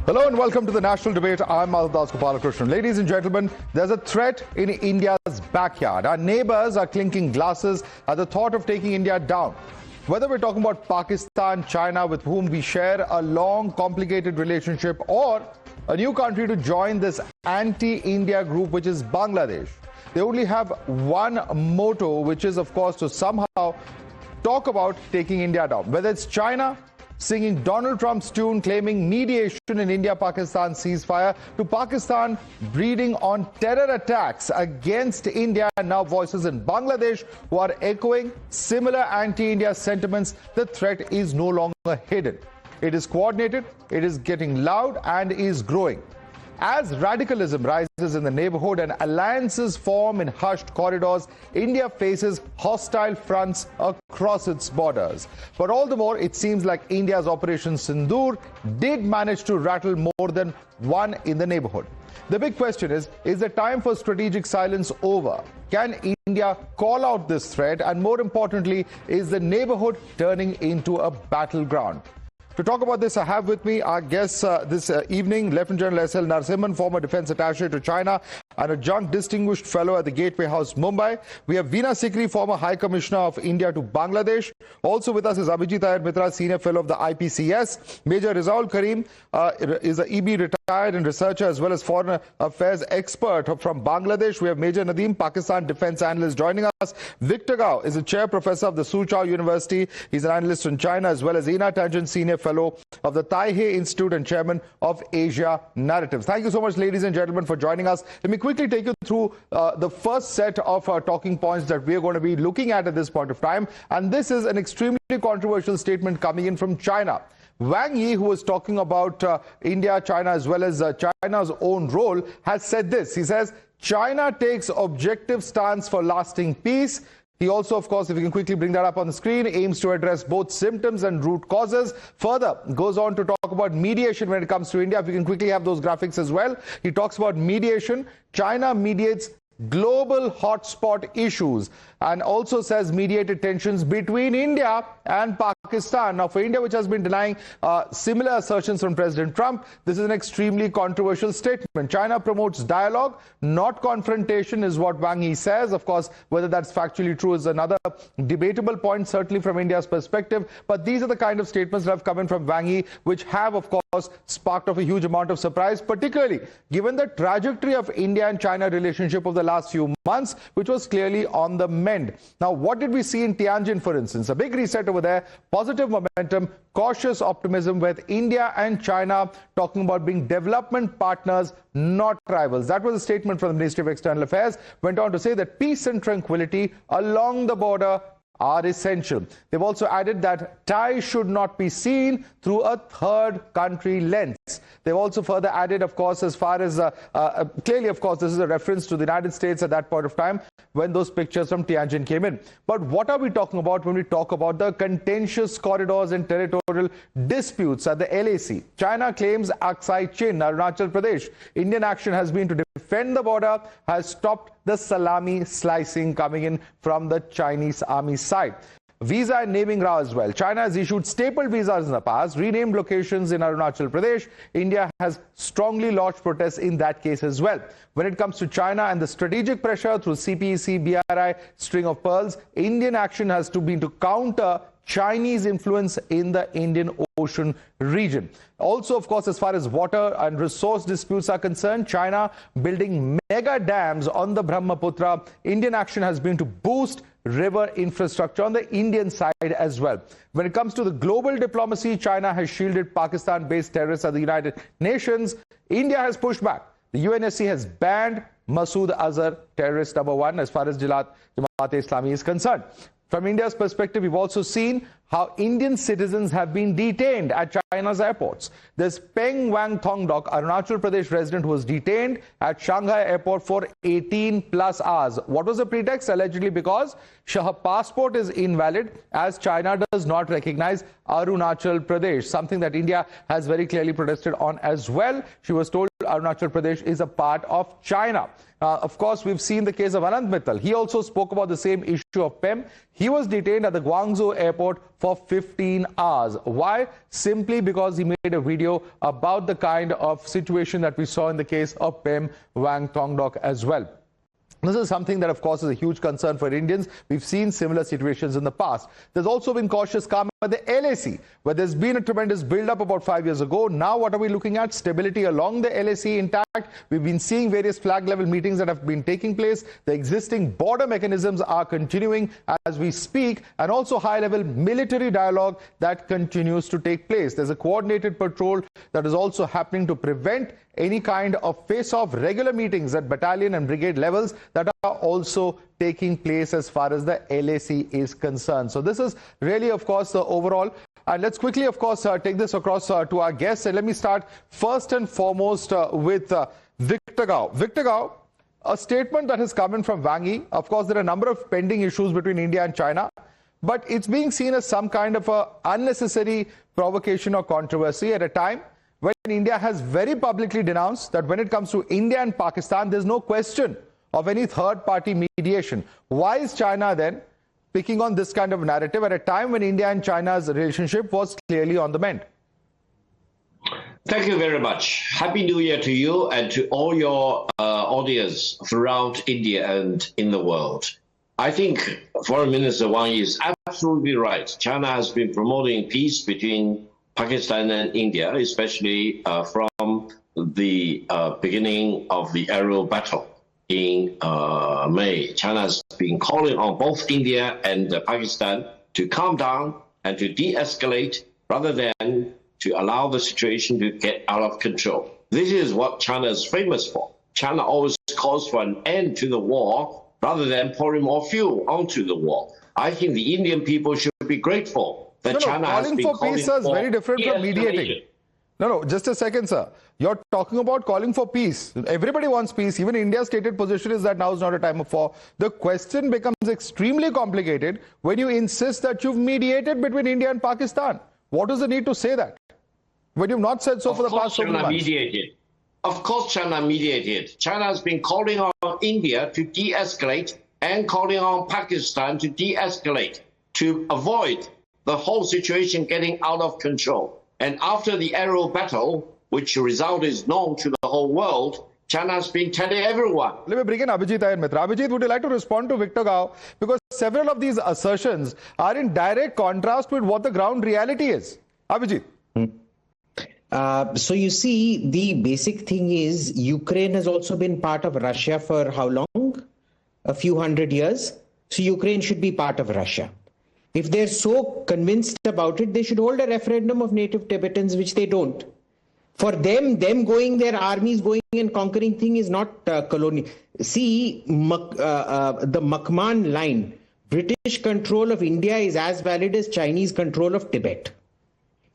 Hello and welcome to the national debate. I'm Madhavdas G. Ladies and gentlemen, there's a threat in India's backyard. Our neighbors are clinking glasses at the thought of taking India down. Whether we're talking about Pakistan, China, with whom we share a long, complicated relationship, or a new country to join this anti-India group, which is Bangladesh. They only have one motto, which is, of course, to somehow talk about taking India down. Whether it's China singing Donald Trump's tune, claiming mediation in India-Pakistan ceasefire, to Pakistan breeding on terror attacks against India, and now voices in Bangladesh who are echoing similar anti-India sentiments. The threat is no longer hidden. It is coordinated, it is getting loud, and is growing. As radicalism rises in the neighborhood and alliances form in hushed corridors, India faces hostile fronts across its borders. But all the more, it seems like India's Operation Sindoor did manage to rattle more than one in the neighborhood. The big question is the time for strategic silence over? Can India call out this threat? And more importantly, is the neighborhood turning into a battleground? To talk about this, I have with me our guests this evening, Lieutenant General S.L. Narasimhan, former defense attaché to China and adjunct distinguished fellow at the Gateway House, Mumbai. We have Veena Sikri, former High Commissioner of India to Bangladesh. Also with us is Abhijit Iyer Mitra, senior fellow of the IPCS. Major Rizaul Karim is an EB retired and researcher as well as foreign affairs expert from Bangladesh. We have Major Nadeem, Pakistan defense analyst, joining us. Victor Gao is a chair professor of the Soochow University. He's an analyst in China, as well as Ina Tangent, senior fellow of the Taipei Institute and chairman of Asia Narratives. Thank you so much, ladies and gentlemen, for joining us. Let me quickly take you through the first set of talking points that we are going to be looking at this point of time. And this is an extremely controversial statement coming in from China. Wang Yi, who was talking about India, China, as well as China's own role, has said this. He says, China takes objective stance for lasting peace. He also, of course, if you can quickly bring that up on the screen, aims to address both symptoms and root causes. Further, goes on to talk about mediation when it comes to India. If you can quickly have those graphics as well. He talks about mediation. China mediates global hotspot issues and also says mediated tensions between India and Pakistan. Now, for India, which has been denying similar assertions from President Trump, this is an extremely controversial statement. China promotes dialogue, not confrontation, is what Wang Yi says. Of course, whether that's factually true is another debatable point, certainly from India's perspective. But these are the kind of statements that have come in from Wang Yi, which have, of course, sparked off a huge amount of surprise, particularly given the trajectory of India and China relationship of the last few months, which was clearly on the mend. Now, what did we see in Tianjin, for instance? A big reset over there, positive momentum, cautious optimism, with India and China talking about being development partners, not rivals. That was a statement from the Ministry of External Affairs. Went on to say that peace and tranquility along the border are essential. They've also added that ties should not be seen through a third country lens. They've also further added, of course, as far as clearly, of course, this is a reference to the United States at that point of time when those pictures from Tianjin came in. But what are we talking about when we talk about the contentious corridors and territorial disputes at the LAC? China claims Aksai Chin, Arunachal Pradesh. Indian action has been to defend the border, has stopped the salami slicing coming in from the Chinese army side. Visa and naming row as well. China has issued staple visas in the past, renamed locations in Arunachal Pradesh. India has strongly lodged protests in that case as well. When it comes to China and the strategic pressure through CPEC, BRI, string of pearls, Indian action has been to counter Chinese influence in the Indian Ocean region. Also, of course, as far as water and resource disputes are concerned, China building mega dams on the Brahmaputra. Indian action has been to boost river infrastructure on the Indian side as well. When it comes to the global diplomacy, China has shielded Pakistan-based terrorists at the United Nations. India has pushed back. The UNSC has banned Masood Azhar, terrorist number one, as far as Jamaat-e-Islami is concerned. From India's perspective, we've also seen how Indian citizens have been detained at China's airports. There's Peng Wang Thongdok, Arunachal Pradesh resident, who was detained at Shanghai airport for 18 plus hours. What was the pretext? Allegedly because her passport is invalid, as China does not recognize Arunachal Pradesh, something that India has very clearly protested on as well. She was told Arunachal Pradesh is a part of China. Of course, we've seen the case of Anand Mittal. He also spoke about the same issue of PEM. He was detained at the Guangzhou airport for 15 hours. Why? Simply because he made a video about the kind of situation that we saw in the case of PEM Wang Tongdok as well. This is something that, of course, is a huge concern for Indians. We've seen similar situations in the past. There's also been cautious calm at the LAC, where there's been a tremendous build-up about 5 years ago. Now, what are we looking at? Stability along the LAC intact. We've been seeing various flag-level meetings that have been taking place. The existing border mechanisms are continuing as we speak, and also high-level military dialogue that continues to take place. There's a coordinated patrol that is also happening to prevent any kind of face-off. Regular meetings at battalion and brigade levels that are also taking place as far as the LAC is concerned. So this is really, of course, the overall. And let's quickly, of course, take this across to our guests. And let me start first and foremost with Victor Gao. Victor Gao, a statement that has come in from Wang Yi. Of course, there are a number of pending issues between India and China, but it's being seen as some kind of a unnecessary provocation or controversy at a time when India has very publicly denounced that when it comes to India and Pakistan, there's no question of any third-party mediation. Why is China then picking on this kind of narrative at a time when India and China's relationship was clearly on the mend? Thank you very much. Happy New Year to you and to all your audience throughout India and in the world. I think Foreign Minister Wang Yi is absolutely right. China has been promoting peace between Pakistan and India, especially from the beginning of the aerial battle in May. China has been calling on both India and Pakistan to calm down and to de-escalate rather than to allow the situation to get out of control. This is what China is famous for. China always calls for an end to the war rather than pouring more fuel onto the war. I think the Indian people should be grateful that China has been calling for peace is very different from mediating. No, just a second, sir. You're talking about calling for peace. Everybody wants peace. Even India's stated position is that now is not a time of war. The question becomes extremely complicated when you insist that you've mediated between India and Pakistan. What is the need to say that when you've not said so for the past so many months? Mediated. Of course, China mediated. China has been calling on India to de-escalate and calling on Pakistan to de-escalate to avoid the whole situation getting out of control. And after the aerial battle, which result is known to the whole world, China has been telling everyone. Let me bring in Abhijit and Mitra. Abhijit, would you like to respond to Victor Gao? Because several of these assertions are in direct contrast with what the ground reality is. Abhijit. So you see, the basic thing is Ukraine has also been part of Russia for how long? A few hundred years. So Ukraine should be part of Russia. If they're so convinced about it, they should hold a referendum of native Tibetans, which they don't. For them going, their armies going and conquering thing is not colonial. See, the McMahon line, British control of India is as valid as Chinese control of Tibet.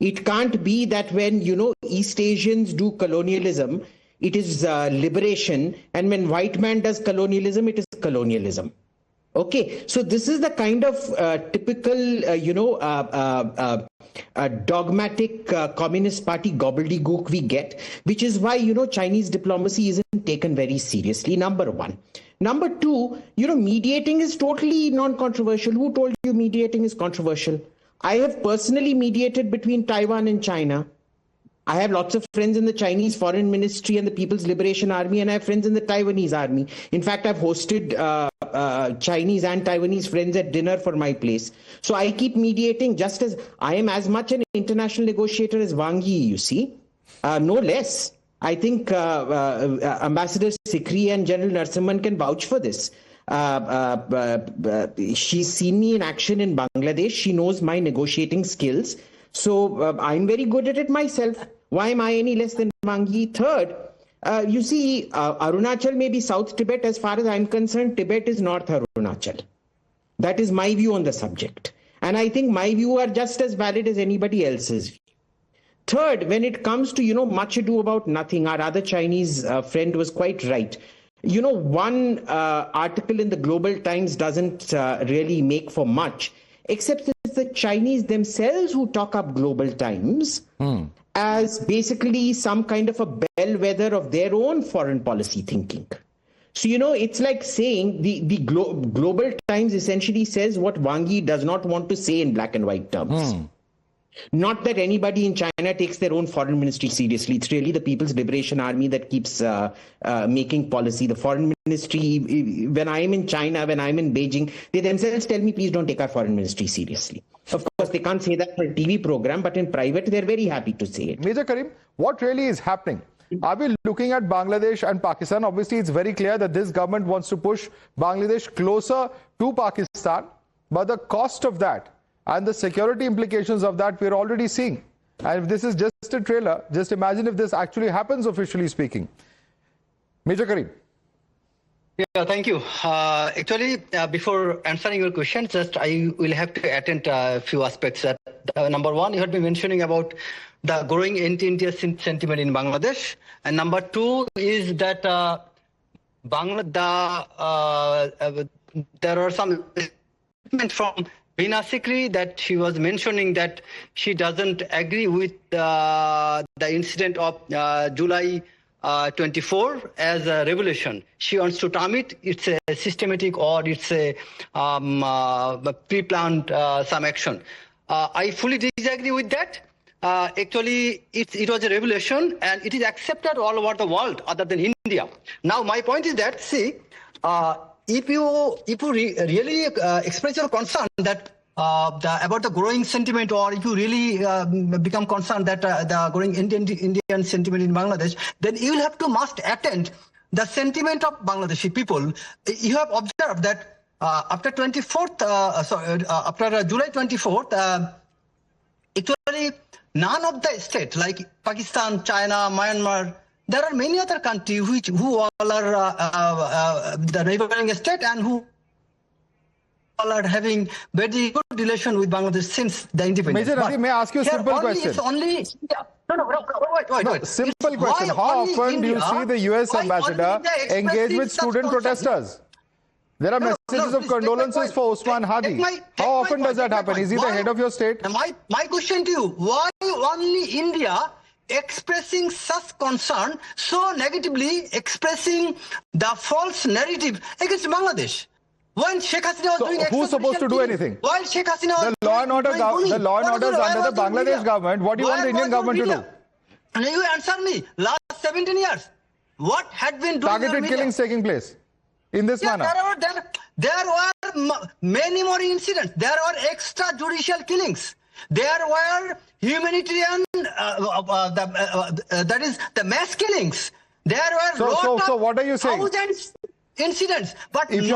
It can't be that when, East Asians do colonialism, it is liberation. And when white man does colonialism, it is colonialism. Okay, so this is the kind of typical, dogmatic Communist Party gobbledygook we get, which is why, Chinese diplomacy isn't taken very seriously, number one. Number two, mediating is totally non-controversial. Who told you mediating is controversial? I have personally mediated between Taiwan and China. I have lots of friends in the Chinese Foreign Ministry and the People's Liberation Army, and I have friends in the Taiwanese army. In fact, I've hosted Chinese and Taiwanese friends at dinner for my place. So I keep mediating just as I am as much an international negotiator as Wang Yi, you see, no less. I think Ambassador Sikri and General Narasimhan can vouch for this. She's seen me in action in Bangladesh. She knows my negotiating skills. So I'm very good at it myself. Why am I any less than Wang Yi? Third, you see, Arunachal may be South Tibet. As far as I'm concerned, Tibet is North Arunachal. That is my view on the subject. And I think my view are just as valid as anybody else's. Third, when it comes to, much ado about nothing, our other Chinese friend was quite right. One article in the Global Times doesn't really make for much, except is the Chinese themselves who talk up global times as basically some kind of a bellwether of their own foreign policy thinking. So, it's like saying the global times essentially says what Wang Yi does not want to say in black and white terms. Not that anybody in China takes their own foreign ministry seriously. It's really the People's Liberation Army that keeps making policy. The foreign ministry, when I'm in China, when I'm in Beijing, they themselves tell me, please don't take our foreign ministry seriously. Of course, they can't say that for a TV program, but in private, they're very happy to say it. Major Karim, what really is happening? Are we looking at Bangladesh and Pakistan? Obviously, it's very clear that this government wants to push Bangladesh closer to Pakistan, but the cost of that and the security implications of that we're already seeing. And if this is just a trailer, just imagine if this actually happens, officially speaking. Major Karim. Yeah, thank you. Actually, before answering your question, just I will have to attend a few aspects. That number one, you had been mentioning about the growing anti-India sentiment in Bangladesh, and number two is that there are some statements from Bina Sikri that she was mentioning that she doesn't agree with the incident of July 24 as a revolution. She wants to term it's a systematic or it's a pre-planned some action. I fully disagree with that. Actually, it was a revolution and it is accepted all over the world other than India. Now, my point is that, see, if you really express your concern that about the growing sentiment, or if you really become concerned that the growing Indian sentiment in Bangladesh, then you will have to must attend the sentiment of Bangladeshi people. You have observed that after 24th, after July 24th, actually none of the states like Pakistan, China, Myanmar, there are many other countries who all are the neighboring state and who all are having very good relation with Bangladesh since the independence. Major Nadeem, may I ask you a simple question? Wait. Simple question. How often do you see the US ambassador engage with student protesters? There are messages of condolences for Usman Hadi. How often does that happen? Is he the head of your state? My question to you, why only India expressing such concern, so negatively expressing the false narrative against Bangladesh? When Sheikh Hasina was doing who's supposed to do anything? While Sheikh Hasina was the law and order is under the Bangladesh government. What do you want the Indian government to do? And you answer me. Last 17 years, what had been doing? Targeted killings taking place in this manner. There were many more incidents. There were extrajudicial killings. There were humanitarian, that is the mass killings. There were so what are you saying? Thousands incidents. But if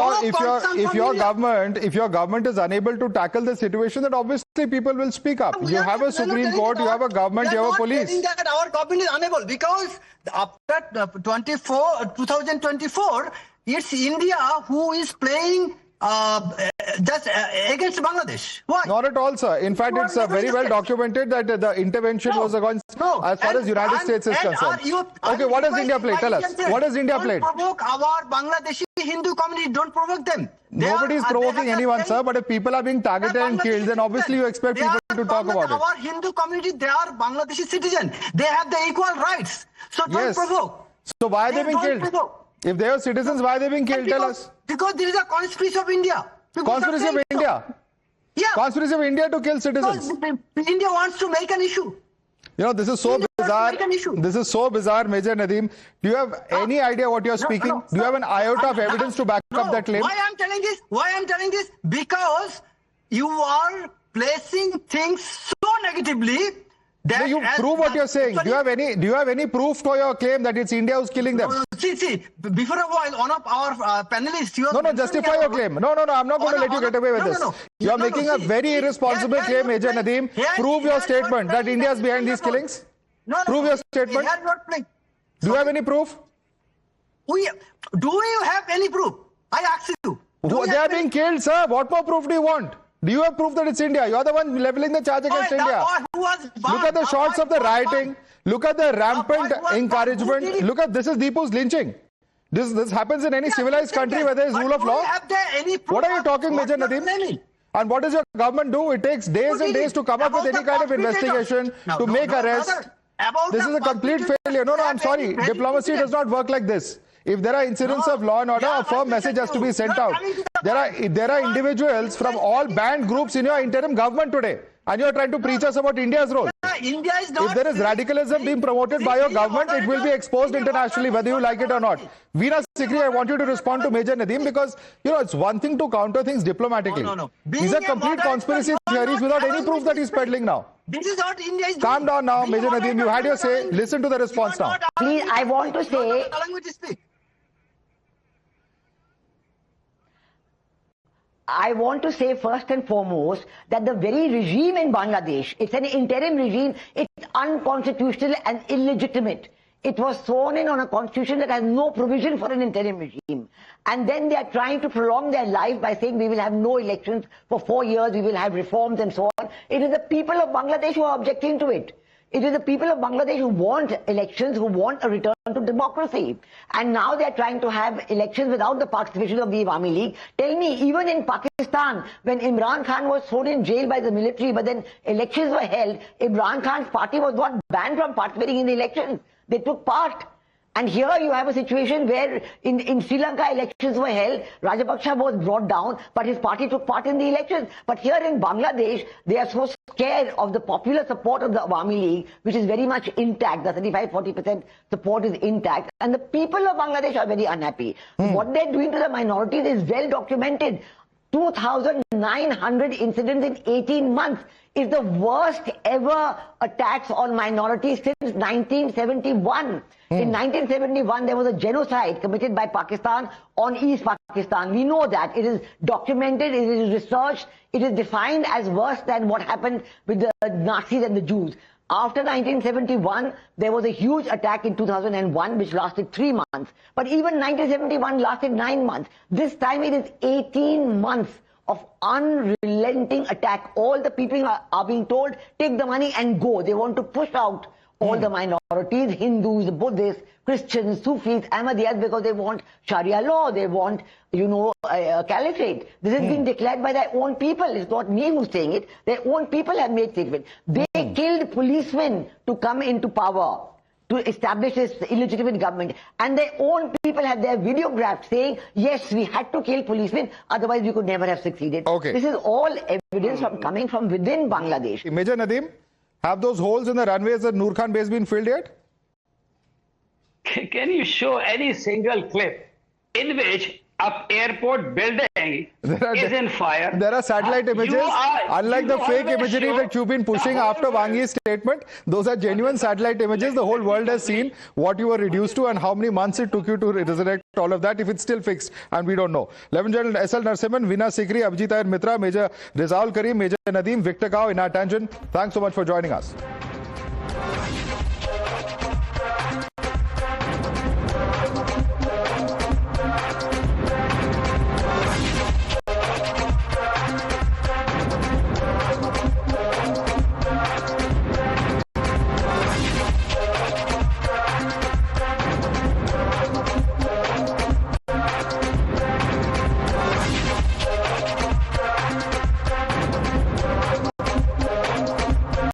your government is unable to tackle the situation, then obviously people will speak up. You have a Supreme Court, you have a government, you have a police. That our government is unable, because after 2024, it's India who is playing just against Bangladesh. Why? Not at all, sir. In fact, it's very well documented that the intervention was against, as far as United States is concerned. Okay, what has India played? Tell us. What has India played? Don't provoke our Bangladeshi Hindu community. Don't provoke them. Nobody is provoking anyone, sir. But if people are being targeted and killed, then obviously you expect people to talk about it. Our Hindu community, they are Bangladeshi citizens. They have the equal rights. So don't provoke. So why are they being killed? If they are citizens, why are they being killed? Tell us. Because there is a conspiracy of India. Conspiracy of India? Yeah. Conspiracy of India to kill citizens. Because India wants to make an issue. You know, this is so bizarre. This is so bizarre, Major Nadeem. Do you have any idea what you're speaking? Do you have an iota of evidence to back up that claim? Why I'm telling this? Because you are placing things so negatively. You prove what you're saying. Do you have any proof for your claim that it's India who's killing them? See, before a while, one of our panelists... No, justify your claim. No, I'm not going to let you get away with this. You are making a very irresponsible claim, Major Nadeem. Prove your statement that India is behind these killings. Prove your statement. Do you have any proof? Do you have any proof? I ask you. They are being killed, sir. What more proof do you want? Do you have proof that it's India? You are the one leveling the charge against India. Look at the shots of the rioting. Look at the rampant encouragement. Look at this is Deepu's lynching. This happens in any civilized country where there is rule of law. What are you talking, Major Nadeem? And what does your government do? It takes days and days to come up with any kind of investigation, to make arrests. This is a complete failure. No, I'm sorry. Diplomacy does not work like this. If there are incidents of law and order, a firm message has to be sent out. There are individuals from all banned groups in your interim government today, and you are trying to preach us about India's role. India is not. If there is radicalism being promoted by your government, it will be exposed internationally, whether you like it or not. Veena Sikri, I want you to respond to Major Nadeem, because it's one thing to counter things diplomatically. No. These are complete conspiracy theories without any proof that he's peddling now. This is what India is doing. Calm down now, Major Nadeem. You had your say. Listen to the response now. Please, I want to say. I want to say first and foremost that the very regime in Bangladesh, it's an interim regime, it's unconstitutional and illegitimate. It was sworn in on a constitution that has no provision for an interim regime. And then they are trying to prolong their life by saying we will have no elections for 4 years, we will have reforms and so on. It is the people of Bangladesh who are objecting to it. It is the people of Bangladesh who want elections, who want a return to democracy. And now they are trying to have elections without the participation of the Awami League. Tell me, even in Pakistan, when Imran Khan was thrown in jail by the military, but then elections were held, Imran Khan's party was not banned from participating in the elections. They took part. And here you have a situation where in Sri Lanka elections were held, Rajapaksa was brought down, but his party took part in the elections. But here in Bangladesh, they are so scared of the popular support of the Awami League, which is very much intact. The 35-40% support is intact. And the people of Bangladesh are very unhappy. What they're doing to the minorities is well documented. 2,900 incidents in 18 months is the worst ever attacks on minorities since 1971. In 1971, there was a genocide committed by Pakistan on East Pakistan. We know that. It is documented, it is researched, it is defined as worse than what happened with the Nazis and the Jews. After 1971, there was a huge attack in 2001, which lasted 3 months. But even 1971 lasted 9 months. This time it is 18 months of unrelenting attack. All the people are being told, take the money and go. They want to push out all the minorities, Hindus, Buddhists, Christians, Sufis, Ahmadiyyas, because they want Sharia law, they want, a caliphate. This has been declared by their own people. It's not me who's saying it. Their own people have made statement. They killed policemen to come into power, to establish this illegitimate government. And their own people have their videographed saying, yes, we had to kill policemen, otherwise we could never have succeeded. Okay. This is all evidence coming from within Bangladesh. Major Nadeem, have those holes in the runways at Noor Khan base been filled yet? Can you show any single clip in which an airport building is in fire? There are satellite images. Unlike the fake imagery that you've been pushing after Wangi's statement, those are genuine satellite images. The whole world has seen what you were reduced to and how many months it took you to resurrect all of that, if it's still fixed, and we don't know. Ladies and gentlemen, S.L. Narasimhan, Veena Sikri, Abhijit Iyer Mitra, Major Rizal Karim, Major Nadeem, Victor Gao in our tangent. Thanks so much for joining us.